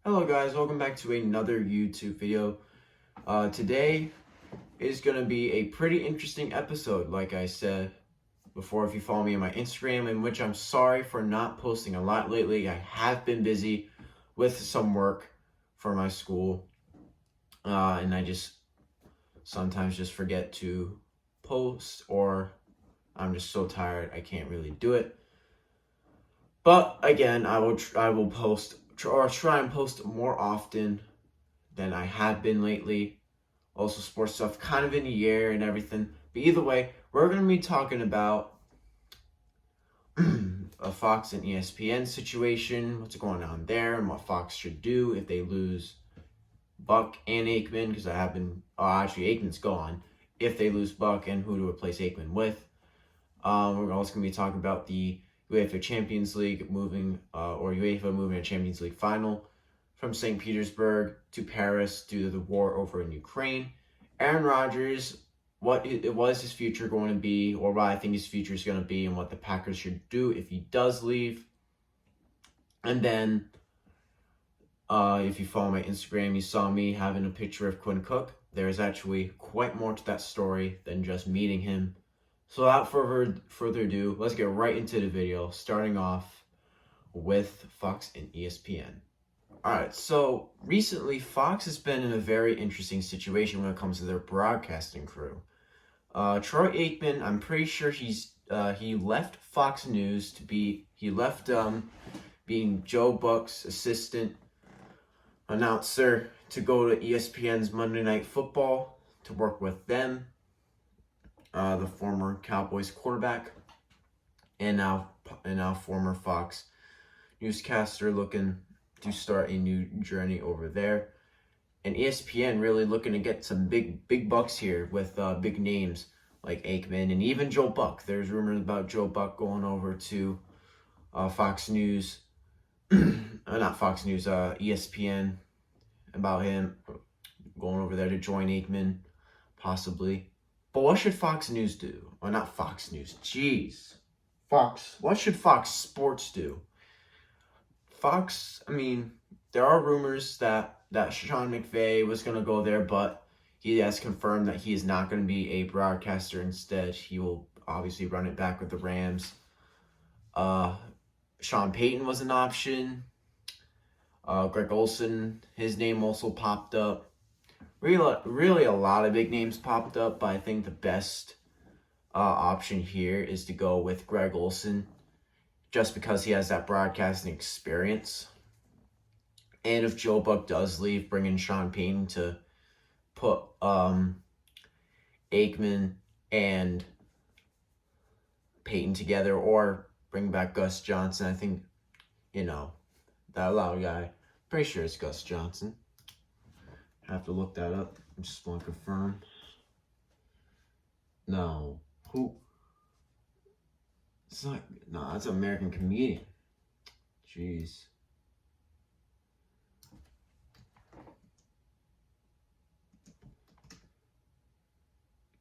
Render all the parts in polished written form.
Hello guys, welcome back to another YouTube video. Today is going to be a pretty interesting episode, like I said before, if you follow me on my Instagram, in which I'm sorry for not posting a lot lately. I have been busy with some work for my school, and I just sometimes just forget to post, or I'm just so tired I can't really do it. But again, I will post or try and post more often than I have been lately. Also, sports stuff kind of in the air and everything. But either way, we're going to be talking about a Fox and ESPN situation, what's going on there, and what Fox should do if they lose Buck and Aikman, because I have been, actually Aikman's gone, if they lose Buck and who to replace Aikman with. We're also going to be talking about the UEFA Champions League moving, or UEFA moving a Champions League final from St. Petersburg to Paris due to the war over in Ukraine. Aaron Rodgers, what is his future going to be, or what I think his future is going to be, and what the Packers should do if he does leave. And then, if you follow my Instagram, you saw me having a picture of Quinn Cook. There's actually quite more to that story than just meeting him. So without further ado, let's get right into the video, starting off with Fox and ESPN. Alright, so recently Fox has been in a very interesting situation when it comes to their broadcasting crew. Troy Aikman, I'm pretty sure he left Fox News to be, being Joe Buck's assistant announcer to go to ESPN's Monday Night Football to work with them. The former Cowboys quarterback, and now former Fox newscaster, looking to start a new journey over there. And ESPN really looking to get some big bucks here with big names like Aikman and even Joe Buck. There's rumors about Joe Buck going over to Fox News, not Fox News, ESPN, about him going over there to join Aikman, possibly. But what should Fox News do? Or not Fox News, jeez. Fox. What should Fox Sports do? Fox, I mean, there are rumors that Sean McVay was going to go there, but he has confirmed that he is not going to be a broadcaster. Instead, he will obviously run it back with the Rams. Sean Payton was an option. Greg Olsen, his name also popped up. Really a lot of big names popped up, but I think the best option here is to go with Greg Olsen, just because he has that broadcasting experience. And if Joe Buck does leave, bring in Sean Payton to put Aikman and Payton together, or bring back Gus Johnson. I think, that loud guy. Pretty sure it's Gus Johnson. I have to look that up. I just want to confirm. No. Who? It's not. No, that's an American comedian. Jeez.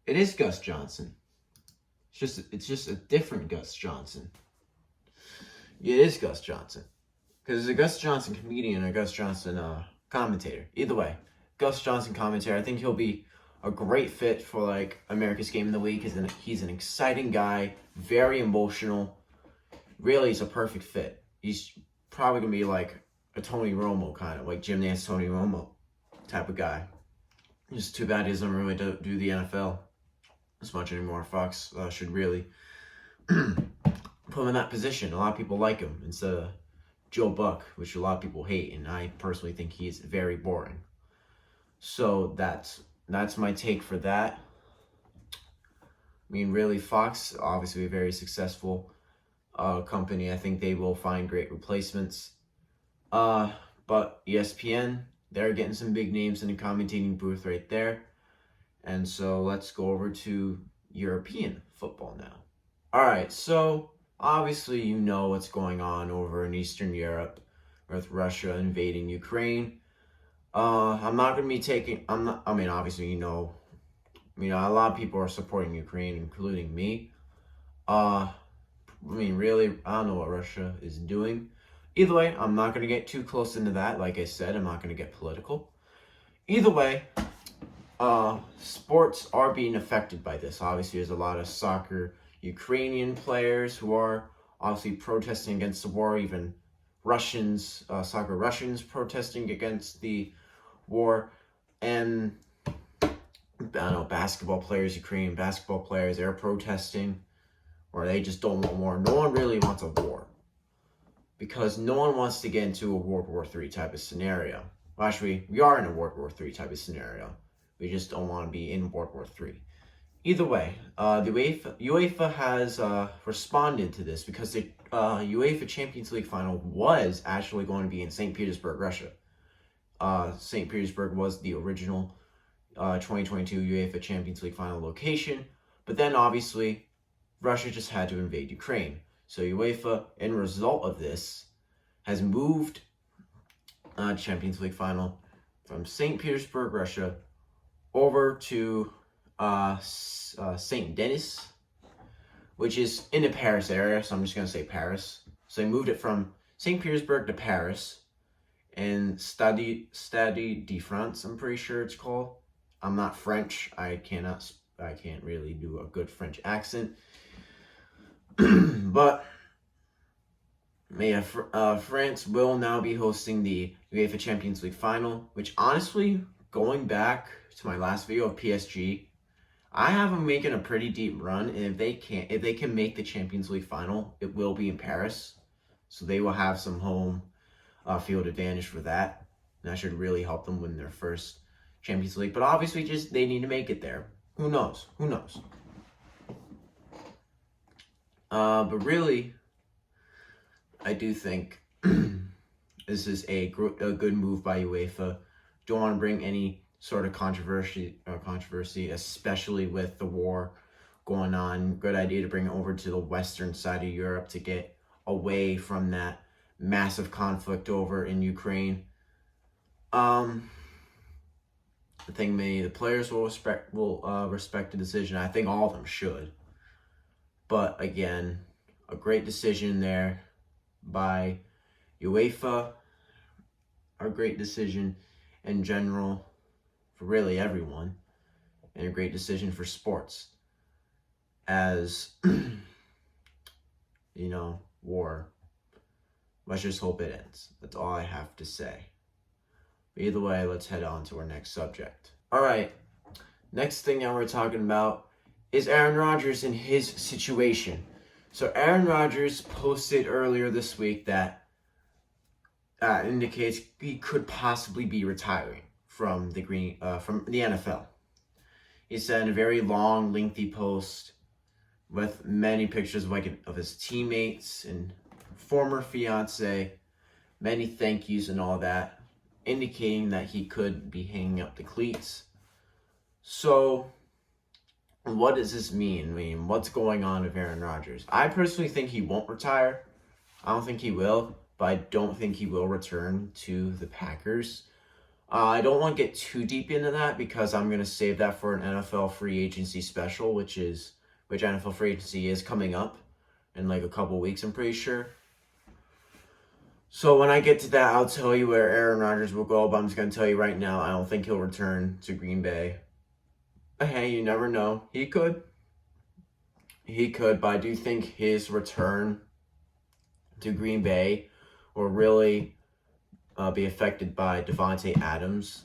It is Gus Johnson. It's just a different Gus Johnson. It is Gus Johnson. Because it's a Gus Johnson comedian or a Gus Johnson commentator. Either way. Gus Johnson commentator. I think he'll be a great fit for like America's Game of the Week. He's an exciting guy, very emotional. Really, he's a perfect fit. He's probably gonna be like a Tony Romo kind of, like Jim Nantz, Tony Romo type of guy. Just too bad he doesn't really do the NFL as much anymore. Fox should really put him in that position. A lot of people like him instead of Joe Buck, which a lot of people hate, and I personally think he is very boring. So that's my take for that. I mean, really, Fox, obviously a very successful company. I think they will find great replacements. But ESPN, they're getting some big names in the commentating booth right there. And so let's go over to European football now. All right, so obviously you know what's going on over in Eastern Europe with Russia invading Ukraine. I'm not going to be taking, obviously, a lot of people are supporting Ukraine, including me. Really, I don't know what Russia is doing. Either way, I'm not going to get too close into that. Like I said, I'm not going to get political. Either way, sports are being affected by this. Obviously, there's a lot of soccer Ukrainian players who are obviously protesting against the war, even Russians, soccer Russians protesting against the war, and I don't know, basketball players, Ukrainian basketball players, they're protesting, or they just don't want war. No one really wants a war, because no one wants to get into a World War III type of scenario. Well, actually, we are in a World War III type of scenario. We just don't want to be in World War III. Either way, the UEFA has responded to this, because the UEFA Champions League final was actually going to be in St. Petersburg, Russia. St. Petersburg was the original 2022 UEFA Champions League final location, but then obviously Russia just had to invade Ukraine. So UEFA, in result of this, has moved Champions League final from St. Petersburg, Russia, over to St. Denis, which is in the Paris area, so I'm just going to say Paris. So they moved it from St. Petersburg to Paris, and Stade de France, I'm pretty sure it's called. I'm not French. I can't really do a good French accent. But yeah, France will now be hosting the UEFA Champions League final, which honestly, going back to my last video of PSG, I have them making a pretty deep run, and if they can make the Champions League final, it will be in Paris, so they will have some home field advantage for that, and that should really help them win their first Champions League. But obviously, just they need to make it there. Who knows? But really, I do think this is a good move by UEFA. Don't want to bring any sort of controversy, especially with the war going on. Good idea to bring it over to the western side of Europe to get away from that massive conflict over in Ukraine. I think maybe the players will respect the decision. I think all of them should. But again, a great decision there by UEFA. A great decision in general for really everyone, and a great decision for sports. As war. Let's just hope it ends. That's all I have to say. But either way, let's head on to our next subject. All right, next thing that we're talking about is Aaron Rodgers and his situation. So Aaron Rodgers posted earlier this week that indicates he could possibly be retiring from the NFL. He said in a very long, lengthy post with many pictures of his teammates and former fiance, many thank yous and all that, indicating that he could be hanging up the cleats. So, what does this mean? I mean, what's going on with Aaron Rodgers? I personally think he won't retire. I don't think he will, but I don't think he will return to the Packers. I don't want to get too deep into that, because I'm going to save that for an NFL free agency special, which NFL free agency is coming up in like a couple weeks, I'm pretty sure. So when I get to that, I'll tell you where Aaron Rodgers will go, but I'm just going to tell you right now, I don't think he'll return to Green Bay. But hey, you never know. He could, but I do think his return to Green Bay will really be affected by Davante Adams,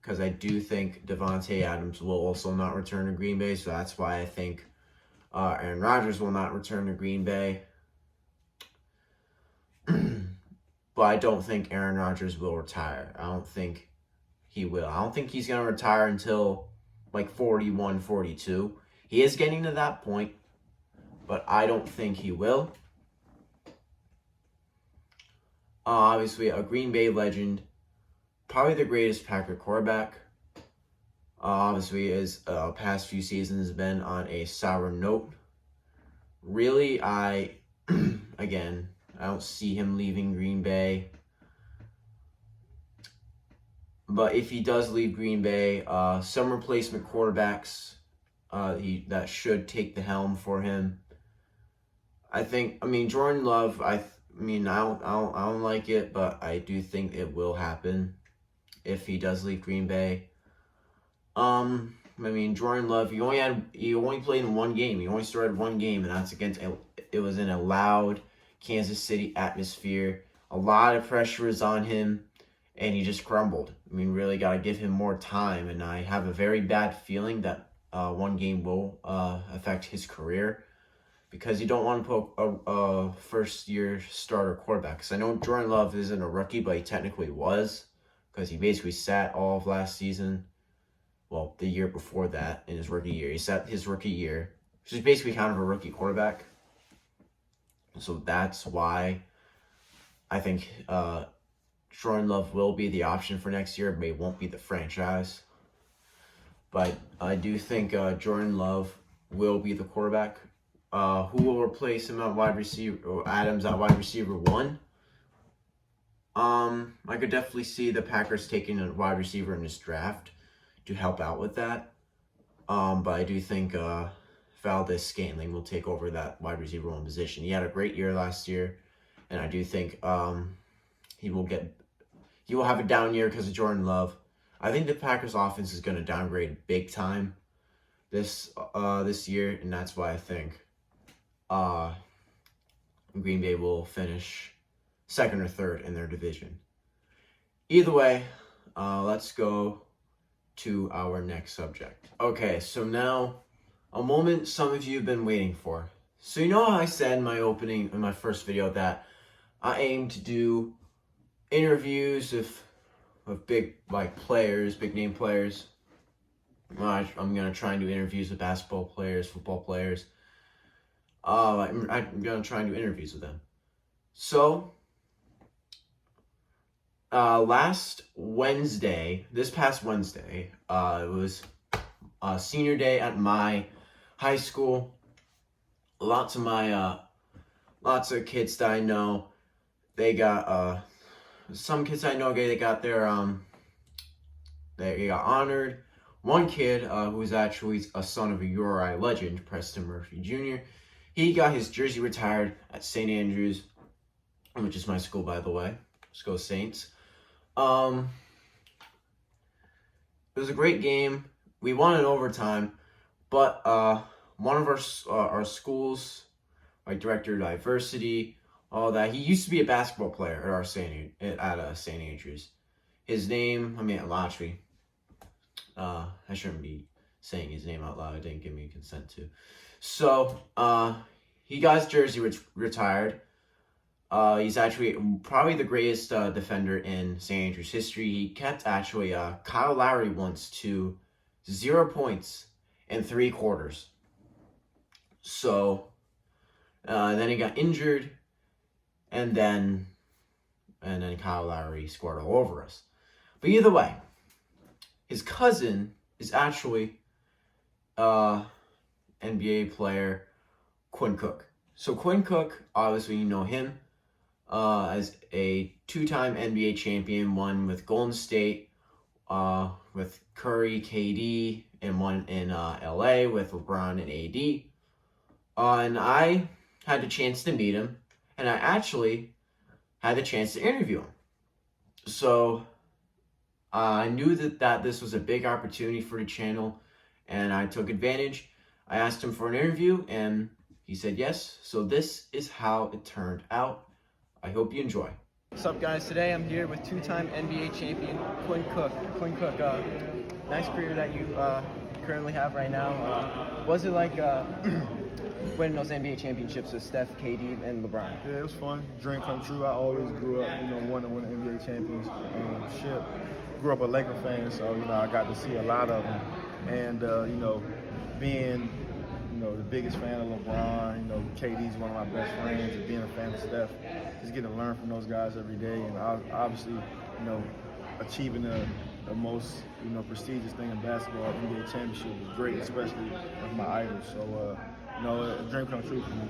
because I do think Davante Adams will also not return to Green Bay, so that's why I think Aaron Rodgers will not return to Green Bay. But I don't think Aaron Rodgers will retire. I don't think he will. I don't think he's going to retire until like 41, 42. He is getting to that point, but I don't think he will. Obviously, a Green Bay legend, probably the greatest Packer quarterback. Obviously, his past few seasons has been on a sour note. Really, again, I don't see him leaving Green Bay. But if he does leave Green Bay, some replacement quarterbacks that should take the helm for him. Jordan Love, mean, I don't like it, but I do think it will happen if he does leave Green Bay. I mean, Jordan Love, he only played in one game. He only started one game, and that's it was in a loud Kansas City atmosphere. A lot of pressure was on him, and he just crumbled. I mean, really got to give him more time, and I have a very bad feeling that one game will affect his career, because you don't want to put a first-year starter quarterback. Because I know Jordan Love isn't a rookie, but he technically was, because he basically sat all of last season. Well, the year before that, in his rookie year. He sat his rookie year, which is basically kind of a rookie quarterback. So that's why I think Jordan Love will be the option for next year, but he won't be the franchise. But I do think Jordan Love will be the quarterback. Who will replace him at wide receiver, or Adams at wide receiver 1? I could definitely see the Packers taking a wide receiver in this draft to help out with that. But I do think Valdez-Scantling will take over that wide receiver 1 position. He had a great year last year, and I do think he will have a down year because of Jordan Love. I think the Packers offense is going to downgrade big time this year, and that's why I think Green Bay will finish 2nd or 3rd in their division. Either way, let's go to our next subject. Okay, so now a moment some of you have been waiting for. So you know how I said in my first video that I aim to do interviews of big players, big name players. I'm gonna try and do interviews with basketball players, football players. I'm gonna try and do interviews with them. So this past Wednesday, it was senior day at my high school. Lots of kids that I know, they got some kids I know, they got they got honored. One kid who's actually a son of a URI legend, Preston Murphy Jr., he got his jersey retired at St. Andrews, which is my school, by the way. Let's go Saints. It was a great game. We won in overtime, but one of our schools, director of diversity, all that, he used to be a basketball player at St. Andrews. His name, actually, I shouldn't be saying his name out loud. I didn't give me consent to. So he got his jersey retired. He's actually probably the greatest defender in St. Andrews history. He kept Kyle Lowry once to 0 points in 3 quarters. So then he got injured, and then Kyle Lowry scored all over us. But either way, his cousin is actually NBA player Quinn Cook. So Quinn Cook, obviously you know him as a 2-time NBA champion, one with Golden State, with Curry, KD, and one in LA with LeBron and AD. And I had the chance to meet him, and I actually had the chance to interview him. So I knew that this was a big opportunity for the channel, and I took advantage. I asked him for an interview, and he said yes. So this is how it turned out. I hope you enjoy. What's up, guys? Today I'm here with 2-time NBA champion Quinn Cook. Quinn Cook, nice career that you currently have right now. Was it like winning those NBA championships with Steph, KD, and LeBron? Yeah, it was fun. Dream come true. I always grew up, wanting to win an NBA championship. Grew up a Laker fan, so I got to see a lot of them. And being the biggest fan of LeBron, KD's one of my best friends, and being a fan of Steph, just getting to learn from those guys every day, and obviously, achieving the most, prestigious thing in basketball, NBA championship, was great, especially with my idols. So, a dream come true for me.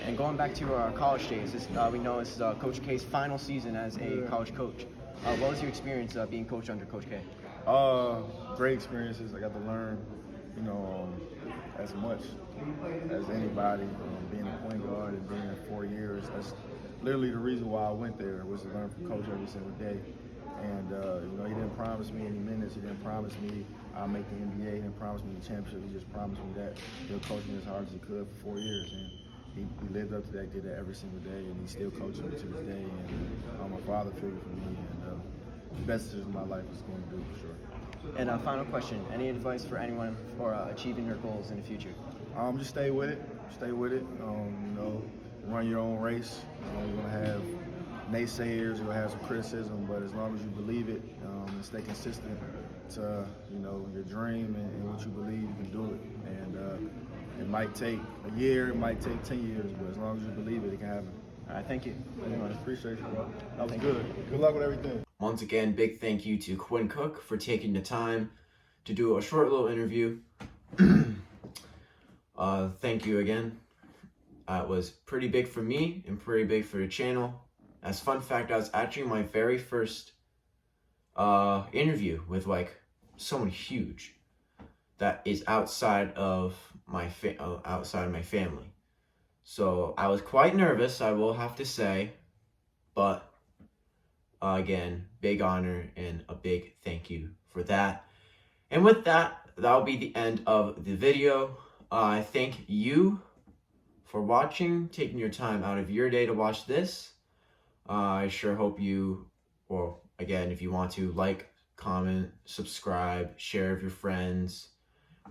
And going back to your college days, we know this is Coach K's final season as a college coach. What was your experience being coached under Coach K? Great experiences. I got to learn, as much as anybody. Being a point guard and being in 4 years, literally the reason why I went there was to learn from Coach every single day. And, you know, he didn't promise me any minutes. He didn't promise me I'll make the NBA. He didn't promise me the championship. He just promised me that he'll coach me as hard as he could for 4 years. And he lived up to that, did that every single day, and he's still coaching me to this day. And I'm a father figure for me. And the best decision of my life is going to do for sure. And a final question, any advice for anyone for achieving their goals in the future? Just stay with it. Stay with it. You know, run your own race. You're going to have naysayers, you're going to have some criticism, but as long as you believe it and stay consistent to, you know, your dream and what you believe, you can do it. And it might take a year, it might take 10 years, but as long as you believe it, it can happen. All right, thank you. I appreciate you, bro. That was good. Good luck with everything. Once again, big thank you to Quinn Cook for taking the time to do a short little interview. Thank you again. It was pretty big for me and pretty big for the channel. As fun fact, that was actually my very first interview with like someone huge that is outside of my family. So I was quite nervous, I will have to say, but again, big honor and a big thank you for that. And with that, that'll be the end of the video. I thank you for watching, taking your time out of your day to watch this. I sure hope you, well, again, if you want to, like, comment, subscribe, share with your friends.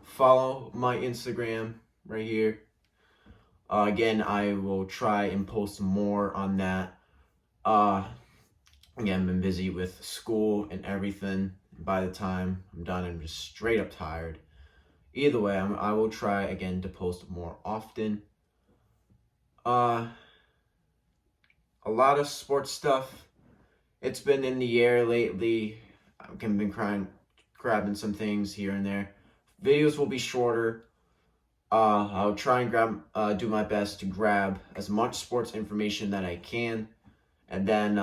Follow my Instagram right here. Again, I will try and post more on that. Again, I've been busy with school and everything. By the time I'm done, I'm just straight up tired. Either way, I will try again to post more often. A lot of sports stuff. It's been in the air lately. I've been grabbing some things here and there. Videos will be shorter. I'll try and do my best to grab as much sports information that I can. And then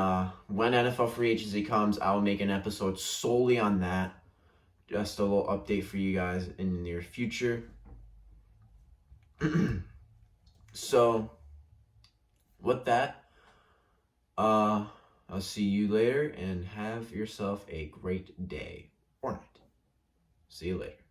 when NFL free agency comes, I'll make an episode solely on that. Just a little update for you guys in the near future. So, with that, I'll see you later and have yourself a great day or night. See you later.